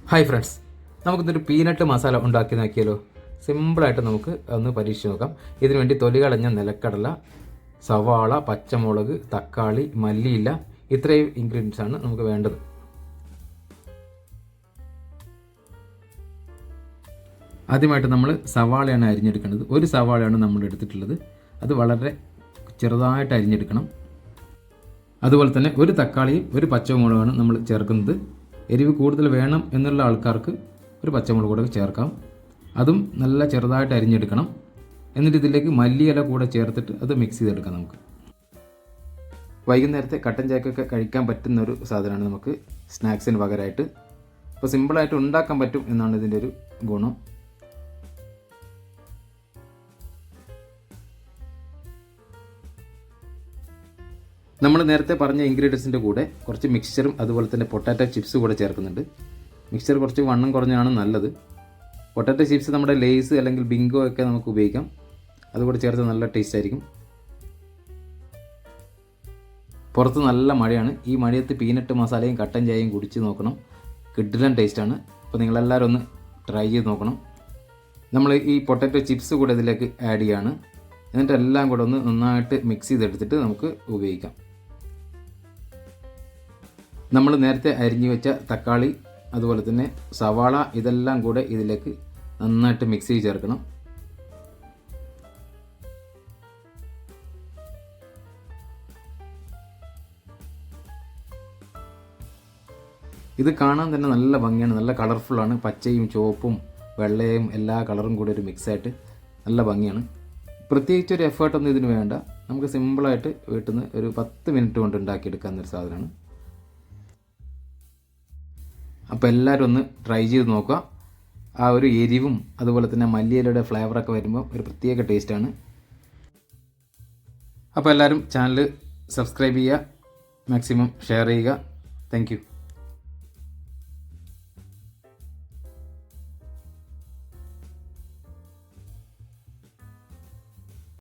Hi friends, നമുക്കിന്നൊരു peanut masala ഉണ്ടാക്കി നോക്കിയാലോ. സിമ്പിളായിട്ട് നമുക്ക് ഒന്ന് പരീക്ഷിച്ച് നോക്കാം. ഇതിനു വേണ്ടി തൊലി കളഞ്ഞ നിലക്കടല, സവാള, പച്ചമുളക്, തക്കാളി, മല്ലിയില, ഇത്രയും ഇൻഗ്രീഡിയൻസ് ആണ് നമുക്ക് വേണ്ടത്. ആദ്യമായിട്ട് നമ്മൾ സവാളയാണ് അരിഞ്ഞെടുക്കേണ്ടത്. ഒരു സവാളയാണ് നമ്മൾ എടുത്തിട്ടുള്ളത്. അത് വളരെ ചെറുതായിട്ട് അരിഞ്ഞെടുക്കണം. അതുപോലെ തന്നെ ഒരു തക്കാളിയും ഒരു പച്ചമുളകാണ് നമ്മൾ ചേർക്കുന്നത്. എരിവ് കൂടുതൽ വേണം എന്നുള്ള ആൾക്കാർക്ക് ഒരു പച്ചമുളക് കൂടെ ചേർക്കാം. അതും നല്ല ചെറുതായിട്ട് അരിഞ്ഞെടുക്കണം. എന്നിട്ട് ഇതിലേക്ക് മല്ലിയില കൂടെ ചേർത്തിട്ട് അത് മിക്സ് ചെയ്തെടുക്കാം. നമുക്ക് വൈകുന്നേരത്തെ കട്ടൻ ചായക്കൊക്കെ കഴിക്കാൻ പറ്റുന്ന ഒരു സാധനമാണ് നമുക്ക് സ്നാക്സിന് പകരമായിട്ട്. അപ്പോൾ സിമ്പിളായിട്ട് ഉണ്ടാക്കാൻ പറ്റും എന്നാണ് ഇതിൻ്റെ ഒരു ഗുണം. നമ്മൾ നേരത്തെ പറഞ്ഞ ഇൻഗ്രീഡിയൻസിൻ്റെ കൂടെ കുറച്ച് മിക്സ്ചറും അതുപോലെ തന്നെ പൊട്ടാറ്റോ ചിപ്സ് കൂടെ ചേർക്കുന്നുണ്ട്. മിക്സ്ചർ കുറച്ച് വണ്ണം കുറഞ്ഞാണ് നല്ലത്. പൊട്ടാറ്റോ ചിപ്സ് നമ്മുടെ ലേസ് അല്ലെങ്കിൽ ബിങ്കോ ഒക്കെ നമുക്ക് ഉപയോഗിക്കാം. അതുകൂടെ ചേർത്ത് നല്ല ടേസ്റ്റ് ആയിരിക്കും. പുറത്ത് നല്ല മഴയാണ്. ഈ മഴയത്ത് പീനട്ട് മസാലയും കട്ടൻ ചായയും കുടിച്ച് നോക്കണം. കിഡിലൻ ടേസ്റ്റാണ്. അപ്പോൾ നിങ്ങളെല്ലാവരും ഒന്ന് ട്രൈ ചെയ്ത് നോക്കണം. നമ്മൾ ഈ പൊട്ടാറ്റോ ചിപ്സ് കൂടെ ഇതിലേക്ക് ആഡ് ചെയ്യാണ്. എന്നിട്ട് എല്ലാം കൂടെ ഒന്ന് നന്നായിട്ട് മിക്സ് ചെയ്തെടുത്തിട്ട് നമുക്ക് ഉപയോഗിക്കാം. നമ്മൾ നേരത്തെ അരിഞ്ഞു വെച്ച തക്കാളി അതുപോലെ തന്നെ സവാള ഇതെല്ലാം കൂടെ ഇതിലേക്ക് നന്നായിട്ട് മിക്സ് ചെയ്ത് ചേർക്കണം. ഇത് കാണാൻ തന്നെ നല്ല ഭംഗിയാണ്, നല്ല കളർഫുള്ളാണ്. പച്ചയും ചുവപ്പും വെള്ളയും എല്ലാ കളറും കൂടെ ഒരു മിക്സായിട്ട് നല്ല ഭംഗിയാണ്. പ്രത്യേകിച്ച് ഒരു എഫേർട്ടൊന്നും ഇതിന് വേണ്ട. നമുക്ക് സിമ്പിളായിട്ട് വീട്ടിൽ നിന്ന് ഒരു 10 മിനിറ്റ് കൊണ്ട് ഉണ്ടാക്കിയെടുക്കാവുന്നൊരു സാധനമാണ്. അപ്പോൾ എല്ലാവരും ഒന്ന് ട്രൈ ചെയ്ത് നോക്കുക. ആ ഒരു എരിവും അതുപോലെ തന്നെ മല്ലിയിലയുടെ ഫ്ലേവറൊക്കെ വരുമ്പോൾ ഒരു പ്രത്യേക ടേസ്റ്റാണ്. അപ്പോൾ എല്ലാവരും ചാനൽ സബ്സ്ക്രൈബ് ചെയ്യുക, മാക്സിമം ഷെയർ ചെയ്യുക. Thank you.